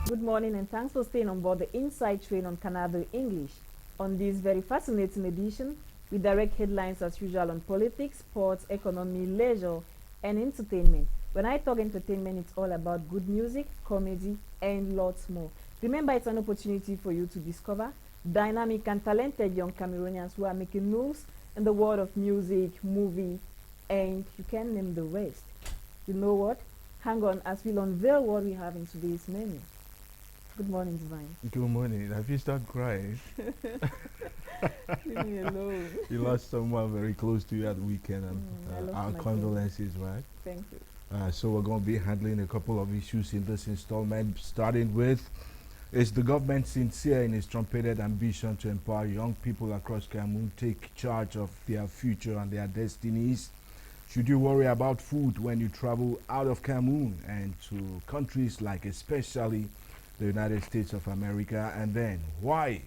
Good morning and thanks for staying on board the Inside Train on Canado English. On this very fascinating edition, we direct headlines as usual on politics, sports, economy, leisure, and entertainment. When I talk entertainment, it's all about good music, comedy, and lots more. Remember, it's an opportunity for you to discover dynamic and talented young Cameroonians who are making moves in the world of music, movie, and you can name the rest. You know what? Hang on as we'll unveil what we have in today's menu. Good morning, Divine. Good morning. Have you started crying? Leave me alone. You lost someone very close to you at the weekend, and our condolences, right? Thank you. So we're going to be handling a couple of issues in this installment, starting with, is the government sincere in its trumpeted ambition to empower young people across Cameroon take charge of their future and their destinies? Should you worry about food when you travel out of Cameroon and to countries like especially the United States of America? And then, why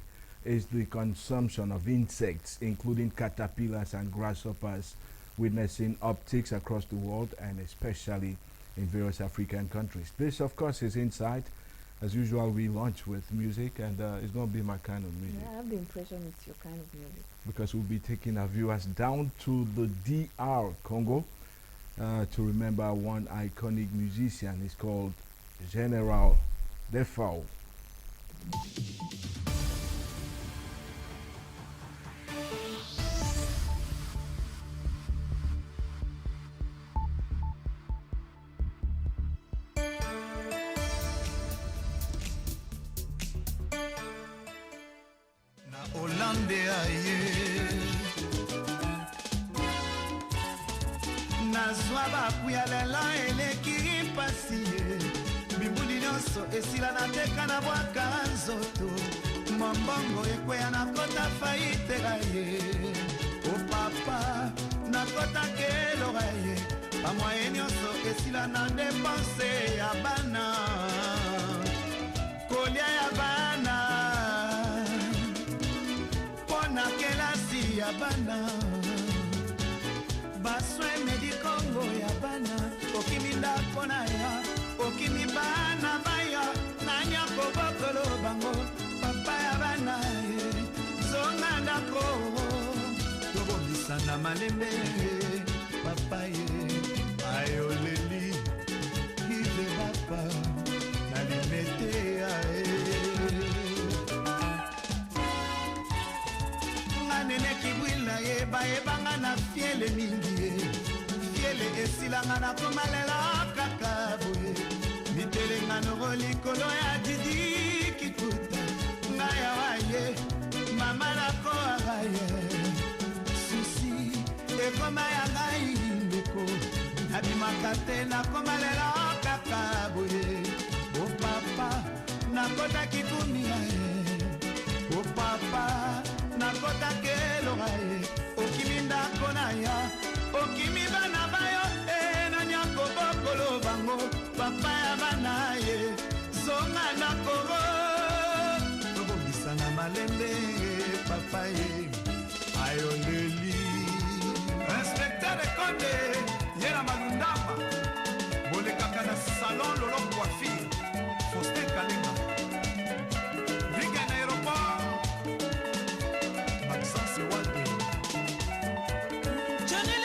is the consumption of insects, including caterpillars and grasshoppers, witnessing upticks across the world and especially in various African countries? This, of course, is Inside. As usual, we launch with music, and it's going to be my kind of music. Yeah, I have the impression it's your kind of music. Because we'll be taking our viewers down to the DR Congo to remember one iconic musician. He's called General Defao. Nazwaba kuyalela eleki pasi bibuli nyonso esila na teka na bwaka nzoto mambongo ekwea na kota faitela ye o papa na kota keloga ye pamwaye nyonso esila na depense ya bana kolia ya bana pona kelasi ya bana baswe medi Congo ya bana okimi ndako na ya okimi bana baya nanya kobokolo bango papa ya bana ye zonga ndako tobomisa na malembe papa ye ayoleli ive papa na limete ya nene kibwila ye bayebanga na fiele mingi fiele esilanga na komalela kaka boye mitelenga noko likolo ya didi kikuta ngaya waye mama nako agaye susi ekoma ya ngai ndeko nabimaka te nakomalela kaka boye o papa nakota kikumia ye o papa nakota keloga ye okimi ndako na ya okimi bana bayo nanyako bokolo bango papa ya bana ye zonga nakoro tobongisa na malembe papa ye ayoleli inspecteur de konde ye na malundama bolekaka na salon lolo coiffure foste kalinga viga na aéroport Johnny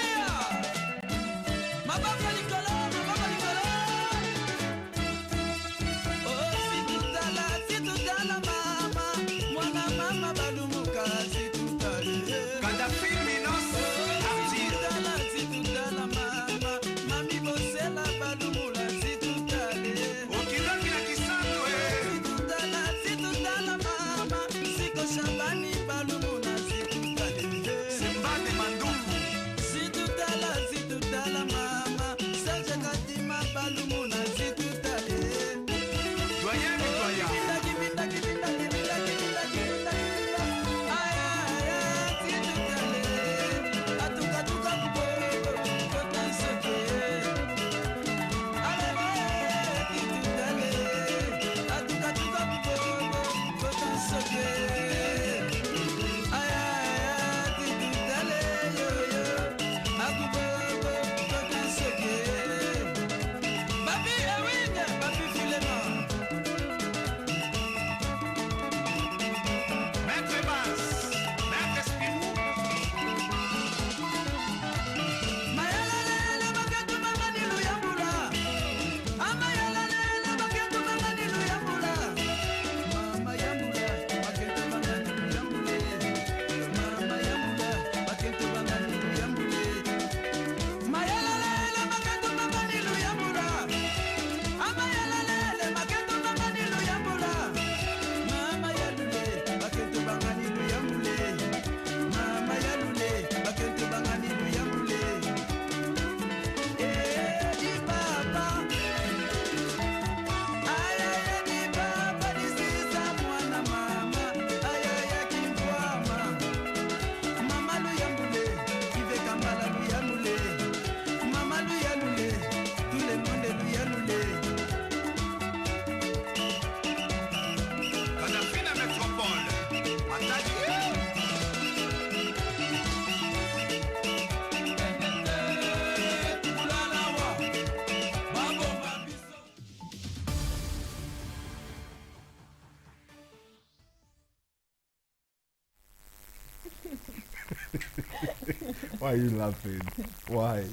Why are you laughing? Why?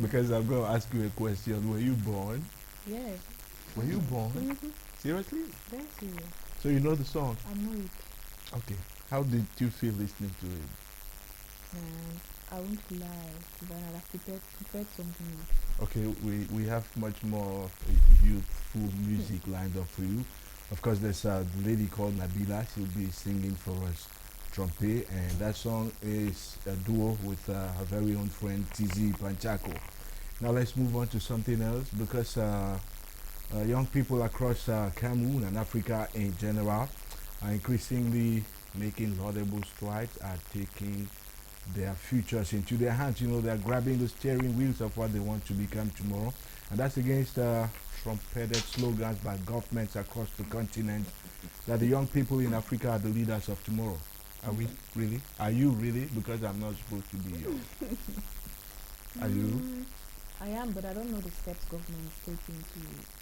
Because I'm going to ask you a question. Were you born? Yes. Were you born? Seriously? Very serious. So you know the song? I know it. Okay. How did you feel listening to it? And I won't lie, but I have prepared something else. Okay, we have much more youthful music lined up for you. Of course, there's a lady called Nabila. She'll be singing for us trumpet, and that song is a duo with her very own friend TZ Panchako. Now let's move on to something else because young people across Cameroon and Africa in general are increasingly making laudable strides at taking their futures into their hands. You know, they're grabbing the steering wheels of what they want to become tomorrow. And that's against trumpeted slogans by governments across the continent that the young people in Africa are the leaders of tomorrow. Are we really? Are you really? Because I'm not supposed to be young. Are you? I am, but I don't know the steps government is taking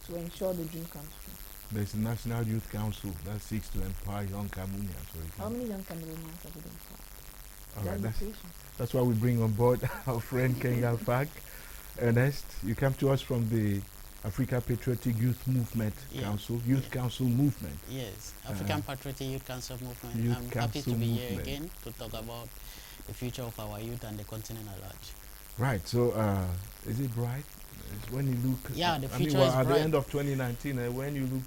to ensure the dream comes true. There's a National Youth Council that seeks to empower young Cameroonians. How many young Cameroonians have been taught? All right, that's why we bring on board our friend Kenga Fak. Ernest, you come to us from the Africa Patriotic Youth Movement Council, Youth Council Movement. Yes, African Patriotic Youth Council Movement. Youth I'm Council happy to be here Movement. again to talk about the future of our youth and the continent at large. Right, so is it bright? When you look, Yeah, the I mean, future well, is at bright. the end of 2019, when you look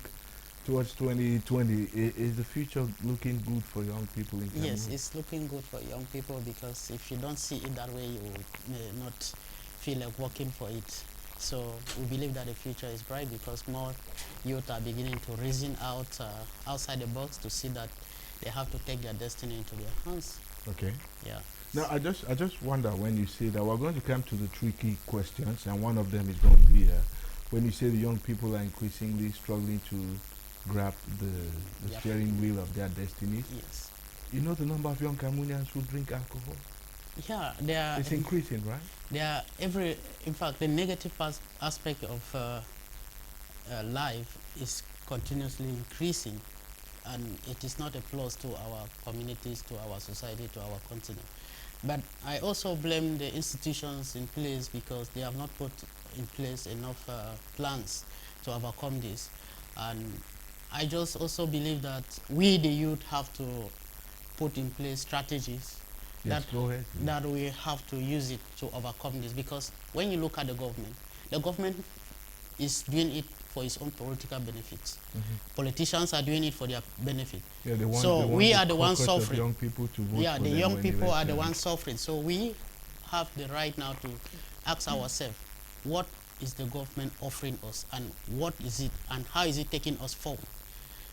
towards 2020, is the future looking good for young people in Cameroon? Yes, it's looking good for young people because if you don't see it that way, you may not feel like working for it. So we believe that the future is bright because more youth are beginning to reason out outside the box to see that they have to take their destiny into their hands. Okay. Yeah. Now, I just wonder when you say that we're going to come to the tricky questions, and one of them is going to be when you say the young people are increasingly struggling to grab the Yep. steering wheel of their destinies. Yes. You know the number of young Cameroonians who drink alcohol? Yeah, they are. It's increasing, right? They are in fact, the negative aspect of life is continuously increasing, and it is not a plus to our communities, to our society, to our continent. But I also blame the institutions in place because they have not put in place enough plans to overcome this. And I just also believe that we, the youth, have to put in place strategies Yes, go ahead. that we have to use it to overcome this. Because when you look at the government is doing it for its own political benefits. Politicians are doing it for their benefit. Yeah, they want, So they want we the are the ones caucus of suffering. young people to vote Yeah, for the them young when people are the elections. ones suffering. So we have the right now to ask ourselves, what is the government offering us, and what is it, and how is it taking us forward?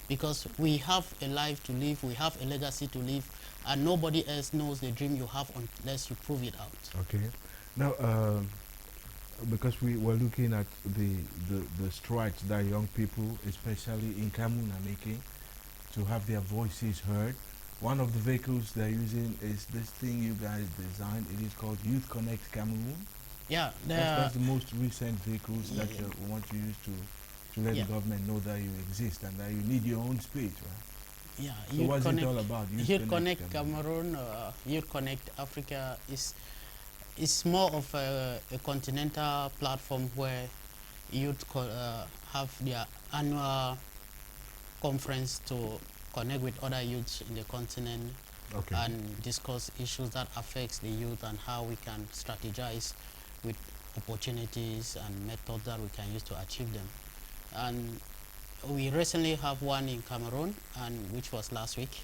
Because we have a life to live, we have a legacy to live, and nobody else knows the dream you have unless you prove it out. Okay. Now, because we were looking at the strides that young people, especially in Cameroon, are making to have their voices heard. One of the vehicles they're using is this thing you guys designed. It is called Youth Connect Cameroon. Yeah, That's the most recent vehicles that Yeah. you want to use to let Yeah. the government know that you exist and that you need your own space, right? yeah. So what's it all about? Youth Connect Cameroon, Youth Connect Africa is more of a continental platform where youth have their annual conference to connect with other youths in the continent Okay. and discuss issues that affects the youth and how we can strategize with opportunities and methods that we can use to achieve them. And we recently have one in Cameroon, and which was last week.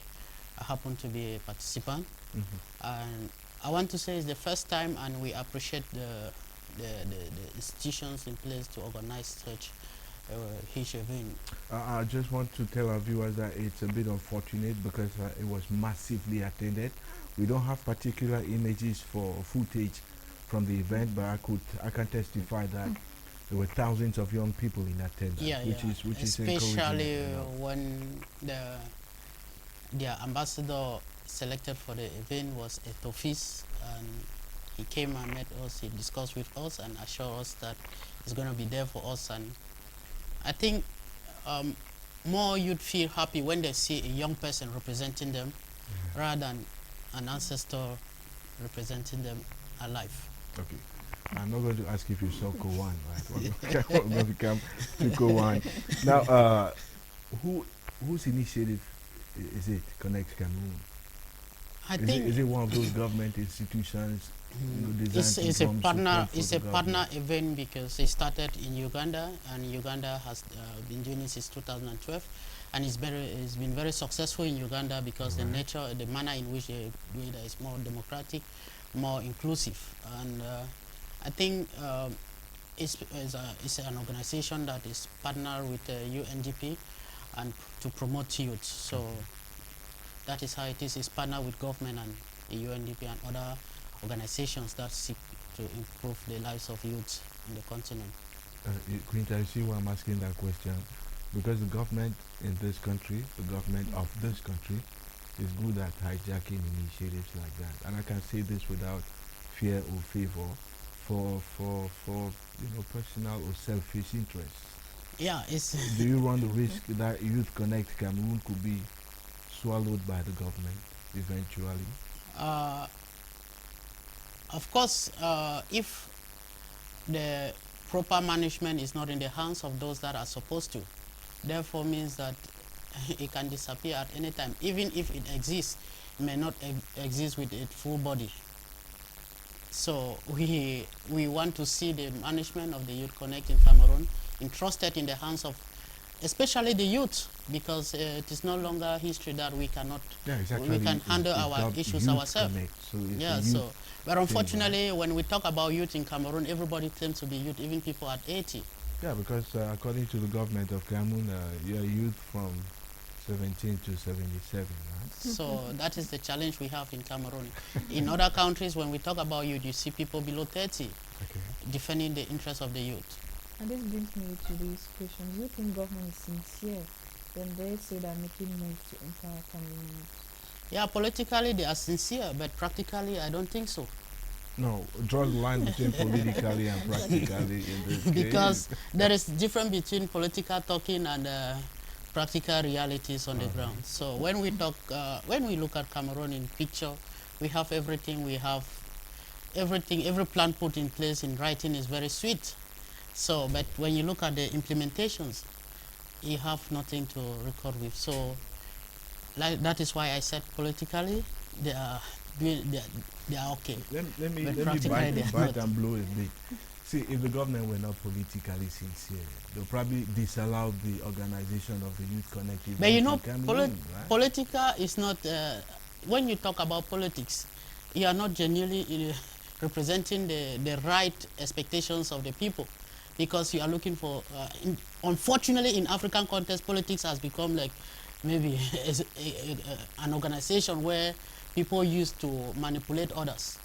I happened to be a participant, and I want to say it's the first time, and we appreciate the institutions in place to organize such huge event. I just want to tell our viewers that it's a bit unfortunate because it was massively attended. We don't have particular images for footage from the event, but I can testify that there were thousands of young people in attendance, Yeah, which yeah. is Especially encouraging. when their ambassador selected for the event was a Tofis, and he came and met us, he discussed with us and assured us that he's going to be there for us. And I think more you'd feel happy when they see a young person representing them rather than an ancestor representing them alive. Okay. I'm not going to ask if you saw Kowan, right? We're going to come to Kowan. Now, whose initiative is it, Connect Cameroon? I Is think it one of those government institutions designed it's to a come partner. support for It's the a partner government? event because it started in Uganda, and Uganda has been doing it since 2012, and it's been very successful in Uganda because the Right. nature, the manner in which they do it is more democratic, more inclusive, and I think it's an organization that is partnered with UNDP and to promote youth. So that is how it is. It's partnered with government and the UNDP and other organizations that seek to improve the lives of youths in the continent. Quinta, you see why I'm asking that question? Because the government in this country, the government of this country, is good at hijacking initiatives like that. And I can say this without fear or favor for personal or selfish interests. Yeah, it's Do you run the risk that Youth Connect Cameroon could be swallowed by the government eventually? uh, of course, if the proper management is not in the hands of those that are supposed to, therefore means that it can disappear at any time. Even if it exists, it may not exist with its full body. So we want to see the management of the Youth Connect in Cameroon entrusted in the hands of especially the youth, because it is no longer history that we cannot, Yeah, exactly. we can handle It's our dubbed issues Youth ourselves. Connect, so it's a Yeah, youth so, but right? unfortunately, when we talk about youth in Cameroon, everybody claims to be youth, even people at 80. Yeah, because according to the government of Cameroon, you're youth from 17 to 77, right? So that is the challenge we have in Cameroon. In other countries, when we talk about youth, you see people below 30 Okay. defending the interests of the youth. And this brings me to this question. Do you think government is sincere when they say they're making moves to empower Cameroon youth? Yeah, politically they are sincere, but practically I don't think so. No, draw the line between politically and practically in this Because case. there is difference between political talking and practical realities on the Uh-huh. ground. So when we talk, when we look at Cameroon in picture, we have everything. We have everything. Every plan put in place in writing is very sweet. So, but when you look at the implementations, you have nothing to record with. So, like that is why I said politically they are they are okay. Let me But let me practically they are bite not. and blow a bit. See, if the government were not politically sincere, they'll probably disallow the organization of the Youth Connect event But you in know, Cameroon, right? politica is not. When you talk about politics, you are not genuinely representing the right expectations of the people, because you are looking for. Unfortunately, in African context, politics has become like maybe an organization where people use to manipulate others.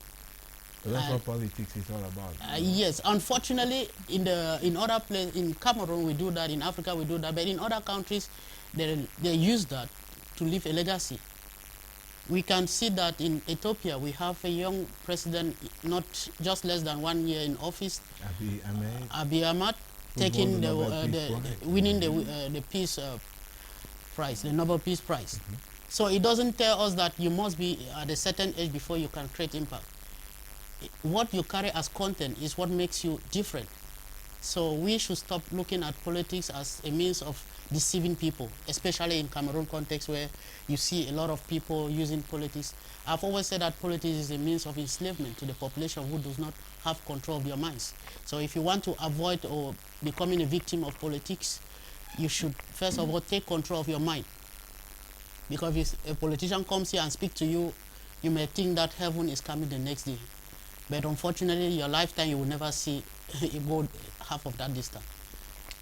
So that's what politics is all about. Yes, unfortunately, in other places, in Cameroon we do that, in Africa we do that, but in other countries, they use that to leave a legacy. We can see that in Ethiopia we have a young president, not just less than 1 year in office, Abiy Ahmed, Abiy Ahmed, who taking won the Nobel Peace the Prize. winning the peace prize, the Nobel Peace Prize. So it doesn't tell us that you must be at a certain age before you can create impact. What you carry as content is what makes you different. So we should stop looking at politics as a means of deceiving people, especially in Cameroon context where you see a lot of people using politics. I've always said that politics is a means of enslavement to the population who does not have control of their minds. So if you want to avoid or becoming a victim of politics, you should first of all take control of your mind. Because if a politician comes here and speaks to you, you may think that heaven is coming the next day. But unfortunately, your lifetime, you will never see it go half of that distance.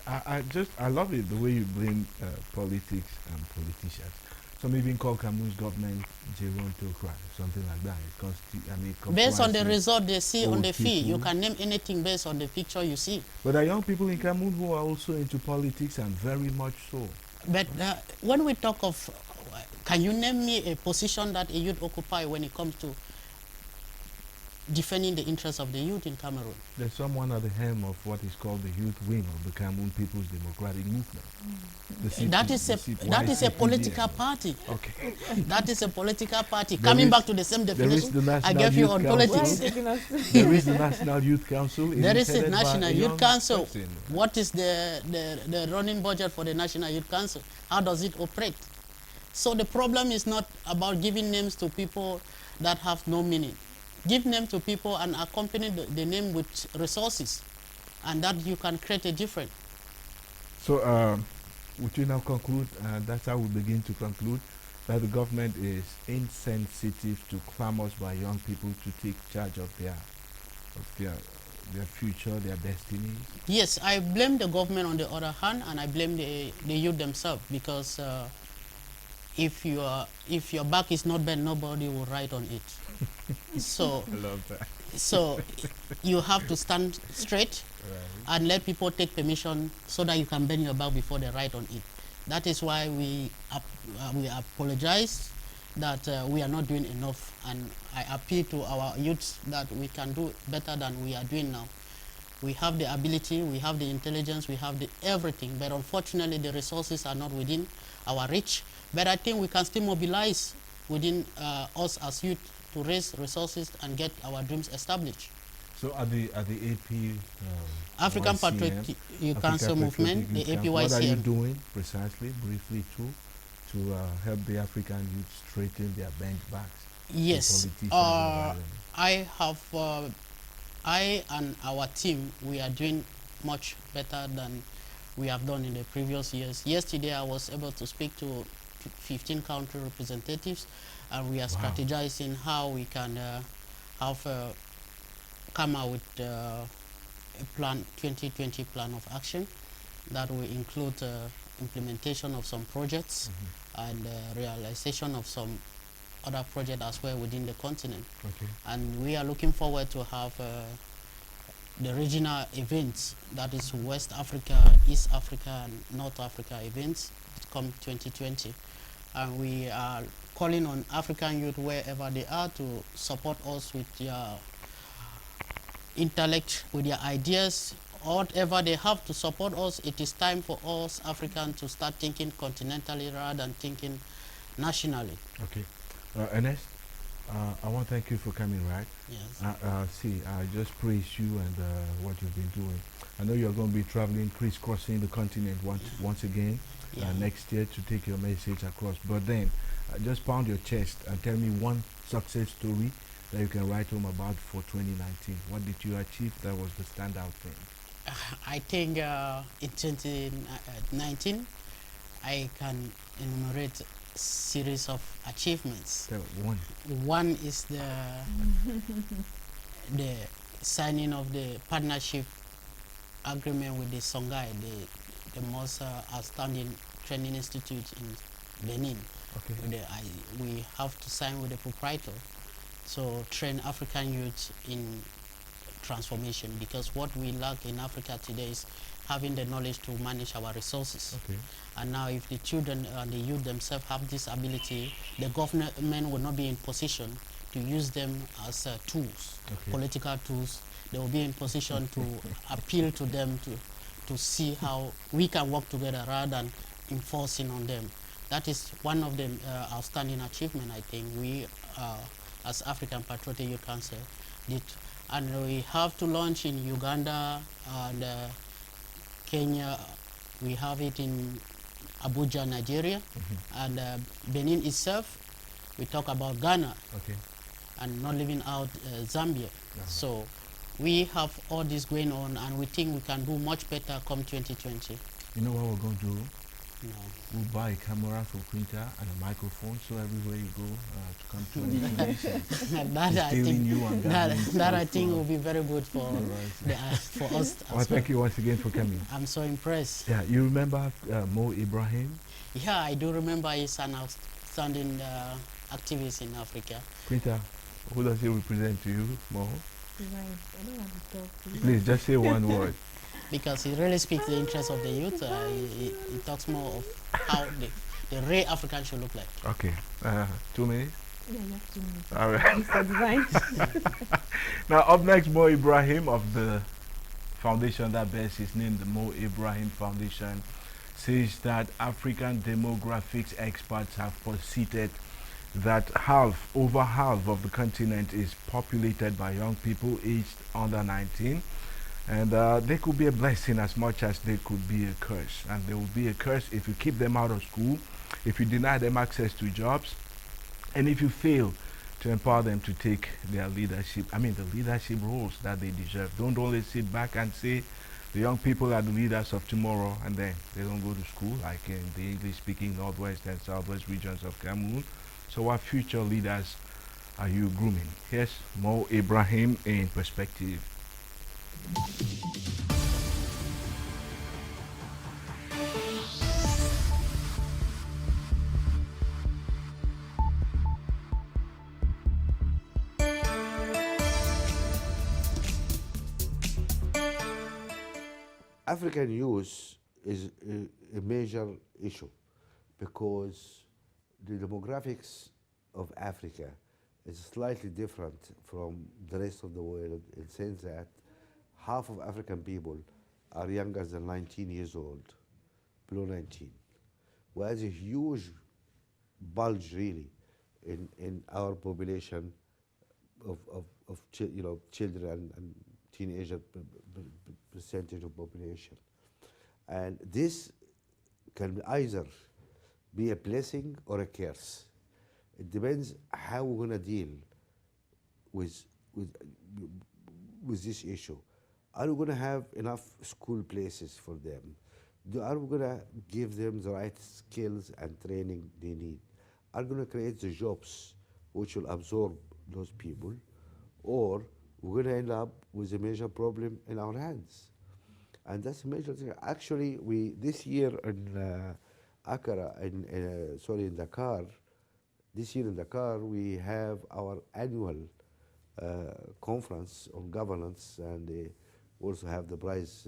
I love it the way you blame politics and politicians. Some even call Cameroon's government gerontocrat, something like that. Based on the comprises result they see on old the feed, you people. can name anything based on the picture you see. But there are young people in Cameroon who are also into politics, and very much so. But when we talk of, can you name me a position that a youth occupy when it comes to defending the interests of the youth in Cameroon. There's someone at the helm of what is called the youth wing of the Cameroon People's Democratic Movement. That is a political party. Okay. That is a political party. There Coming is- back to the same there is definition the National I gave you Youth on Council. Why are you politics. taking us? There is the National Youth Council. It There is is a headed by National a Youth young Council. person. What is the running budget for the National Youth Council? How does it operate? So the problem is not about giving names to people that have no meaning. Give name to people and accompany the name with resources, and that you can create a difference. So, would you now conclude? That's how we begin to conclude that the government is insensitive to clamors by young people to take charge of their future, their destiny. Yes, I blame the government on the other hand, and I blame the youth themselves, because if your back is not bent, nobody will write on it. So I love that. so you have to stand straight and let people take permission so that you can bend your back before they write on it. That is why we apologize that we are not doing enough, and I appeal to our youths that we can do better than we are doing now. We have the ability, we have the intelligence, we have the everything, but unfortunately the resources are not within our reach. But I think we can still mobilize within us as youth to raise resources and get our dreams established. So at the AP African YCM, Patriotic Youth African Council movement, Patriotic the Youth Council, what are you APYCM. doing precisely, briefly too, to help the African youth straighten their bent backs? to Yes, politicians and I and our team, we are doing much better than we have done in the previous years. Yesterday, I was able to speak to 15 country representatives, and we are Wow. strategizing how we can come out with a plan, 2020 plan of action that will include implementation of some projects and realization of some other projects as well within the continent. Okay. And we are looking forward to have the regional events, that is West Africa, East Africa, and North Africa events come 2020. And we are calling on African youth wherever they are to support us with their intellect, with their ideas, whatever they have to support us. It is time for us Africans to start thinking continentally rather than thinking nationally. Okay. Ernest, I want to thank you for coming, right? Yes. See, I just praise you and what you've been doing. I know you're going to be traveling, crisscrossing the continent once again Yeah. next year to take your message across. But then, just pound your chest and tell me one success story that you can write home about for 2019. What did you achieve that was the standout thing? I think in 2019, I can enumerate a series of achievements. Tell one. One is the signing of the partnership agreement with the Songhai, the most outstanding training institute in Benin. Okay. We have to sign with the proprietor, so train African youth in transformation, because what we lack in Africa today is having the knowledge to manage our resources. Okay. And now if the children and the youth themselves have this ability, the government will not be in position to use them as tools, Okay. political tools. They will be in position to appeal to them to see how we can work together rather than enforcing on them. That is one of the outstanding achievement I think we as African Patriotic Youth Council did. And we have to launch in Uganda and Kenya. We have it in Abuja, Nigeria, and Benin itself. We talk about Ghana Okay. and not leaving out Zambia. So we have all this going on, and we think we can do much better come 2020. You know what we're going to do? You know. We'll buy a camera for Quinta and a microphone, so everywhere you go to come to an information. that I Stealing think you and that, gathering that I stuff think for- will be very good for for us. Well, As thank well. you once again for coming. I'm so impressed. Yeah, you remember Mo Ibrahim? Yeah, I do remember he's an outstanding activist in Africa. Quinta, who does he represent to you, Mo? Right. I don't want to talk to you. Please, just say one word. Because he really speaks the interest of the youth. He talks more of how the real African should look like. Okay, 2 minutes. Yeah, you have 2 minutes. All right. Mr. Divine. Now, up next, Mo Ibrahim of the foundation that bears his name, the Mo Ibrahim Foundation, says that African demographics experts have posited that over half of the continent is populated by young people aged under 19. And they could be a blessing as much as they could be a curse. And they will be a curse if you keep them out of school, if you deny them access to jobs, and if you fail to empower them to take their leadership, the leadership roles that they deserve. Don't only sit back and say the young people are the leaders of tomorrow and then they don't go to school, like in the English-speaking northwest and southwest regions of Cameroon. So what future leaders are you grooming? Here's Mo Ibrahim in perspective. African youth is a major issue because the demographics of Africa is slightly different from the rest of the world in the sense that half of African people are younger than 19 years old, below 19. Whereas a huge bulge really in our population of children and teenager percentage of population. And this can either be a blessing or a curse. It depends how we're gonna deal with this issue. Are we gonna have enough school places for them? Are we gonna give them the right skills and training they need? Are we gonna create the jobs which will absorb those people? Or we're gonna end up with a major problem in our hands? And that's a major thing. Actually, this year in Accra, in Dakar, this year in Dakar, we have our annual conference on governance, and we also have the prize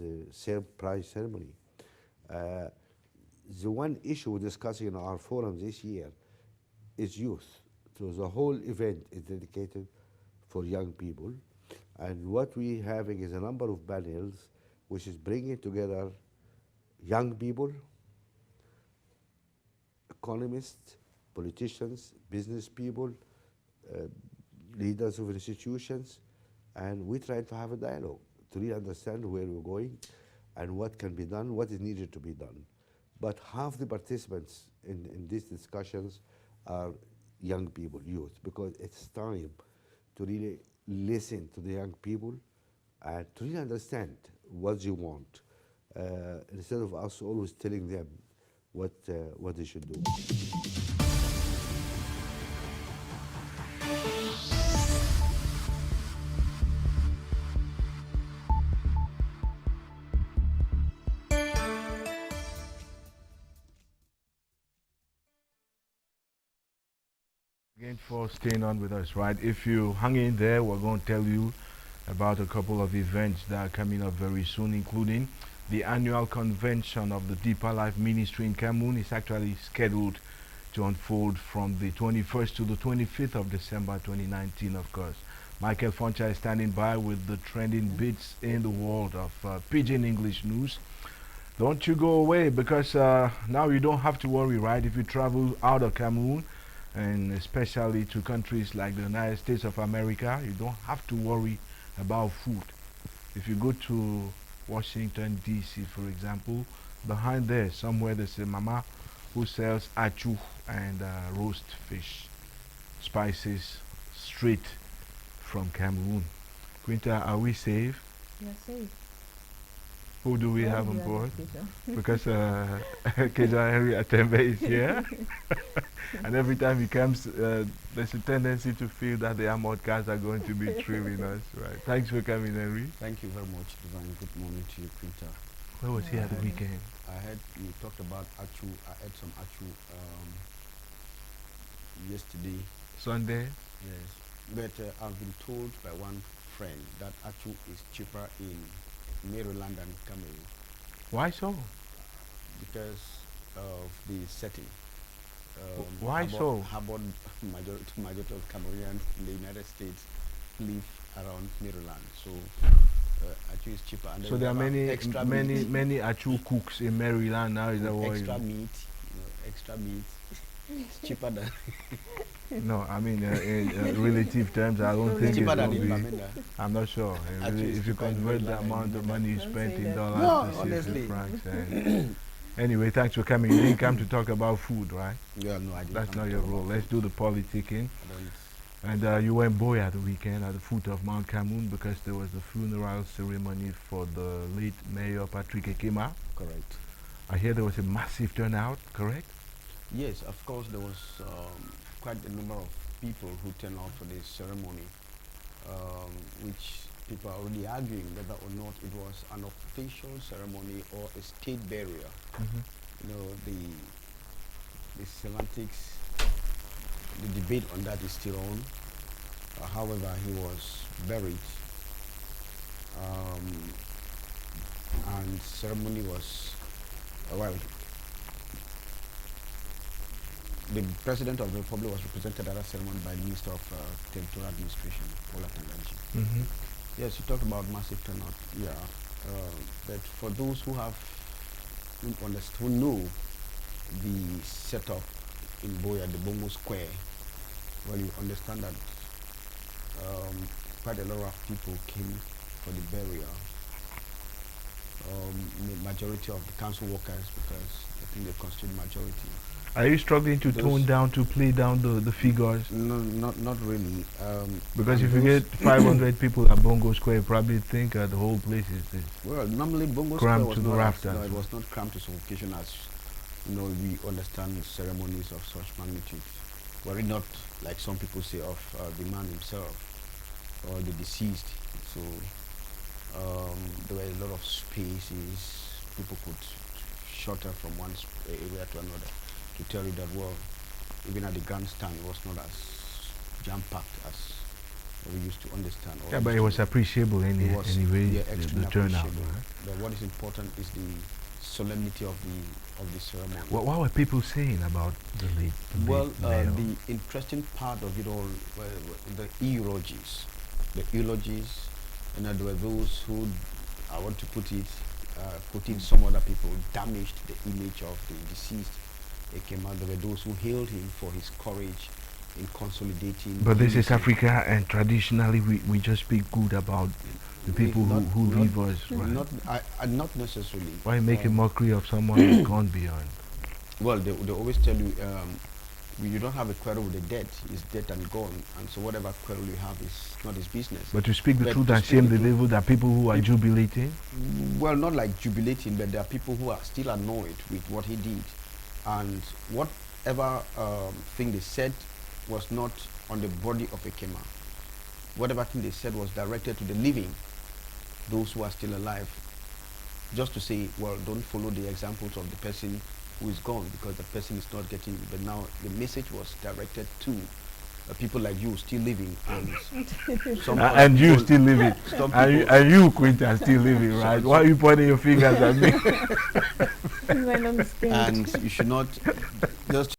ceremony. The one issue we're discussing in our forum this year is youth. So the whole event is dedicated for young people. And what we're having is a number of panels which is bringing together young people, economists, politicians, business people, leaders of institutions, and we try to have a dialogue to really understand where we're going and what can be done, what is needed to be done. But half the participants in these discussions are young people, youth, because it's time to really listen to the young people and to really understand what they want, instead of us always telling them what they should do. Again for staying on with us, right? If you hang in there, we're going to tell you about a couple of events that are coming up very soon, including the annual convention of the Deeper Life Ministry in Cameroon. Is actually scheduled to unfold from the 21st to the 25th of December 2019, of course. Michael Foncha is standing by with the trending bits in the world of Pidgin English news. Don't you go away, because now you don't have to worry, right? If you travel out of Cameroon, and especially to countries like the United States of America, you don't have to worry about food. If you go to Washington DC, for example, behind there somewhere there's a mama who sells achu and roast fish, spices straight from Cameroon. Quinta, are we safe? You're safe. Who do we Yeah, have on you are board? the teacher. Because Keja Henry Atembe is here. And every time he comes, there's a tendency to feel that the armored cars are going to be trailing us. Right. Thanks for coming, Henry. Thank you very much, Divine. Good morning to you, Quinta. Where was he at the weekend? I heard you talked about Achu. I had some Achu yesterday. Sunday? Yes. But I've been told by one friend that Achu is cheaper in Maryland and Cameroon Why so? because of the setting. Why so? Harbored majority of Cameroonians in the United States live around Maryland. So actually it's cheaper. And So then there are we have many, extra many, meat, many actual cooks in Maryland now. Is that what? extra meat, extra meat. It's cheaper than No, I mean in relative terms, I don't think cheaper it than will in be. Bamenda. I'm not sure. Actually, it's If you cheaper in convert the Maryland amount than of in money you Don't spent say in that. dollars No, to Swiss honestly. francs. Anyway, thanks for coming. You didn't come to talk about food, right? Yeah, no, I didn't. That's come not to your talk role. about Let's food. do the politicking. I don't. And you went Boya the weekend at the foot of Mount Camoon because there was a funeral ceremony for the late Mayor Patriotic. Correct. I hear there was a massive turnout, correct? Yes, of course, there was quite a number of people who turned out for this ceremony, which people are already arguing whether or not it was an official ceremony or a state burial. You know, the semantics, the debate on that is still on. However, he was buried, and ceremony was well. The President of the Republic was represented at that ceremony by the Minister of Territorial Administration, Ola Tanganji. Yes, you talked about massive turnout. Yeah, but for those who have who know the setup in Boya, the Bongo Square, well, you understand that quite a lot of people came for the burial. The majority of the council workers, because I think they constitute majority. Are you struggling to tone down, to play down the figures? No, not really. Because and if you those- get 500 people at Bongo Square, you probably think the whole place is well, normally Bongo crammed Square was to the not rafters. no, it was not crammed to suffocation as we understand ceremonies of such magnitude. Were it not like some people say of the man himself or the deceased. So there were a lot of spaces people could shelter from one area to another. To tell you that, well, even at the grandstand, it was not as jam-packed as we used to understand. Yeah, but it was appreciable anyway, yeah, the extremely turnout. appreciable. Right? But what is important is the solemnity of the ceremony. What were people saying about the late? Well, mayor? the interesting part of it all were the eulogies. The eulogies, and there were those who, I want to put it, quoting some other people, damaged the image of the deceased. They came out. There were those who hailed him for his courage in consolidating. But this is unity. Africa, and traditionally we just speak good about the people who leave us, right? Not necessarily. Why make a mockery of someone who's gone beyond? Well, they always tell you, you don't have a quarrel with the dead. He's dead and gone, and so whatever quarrel you have is not his business. But to speak the But truth to and speak shame the the truth- devil, there are people who are jubilating. Well, not like jubilating, but there are people who are still annoyed with what he did, and whatever thing they said was not on the body of a Kema. Whatever thing they said was directed to the living, those who are still alive, just to say, well, don't follow the examples of the person who is gone because the person is not getting it. But now the message was directed to people like you still living, and some other And you people- still living. some And people- and you, Quinta, still living, right? Why are you pointing your fingers at me? I don't understand. and you should not just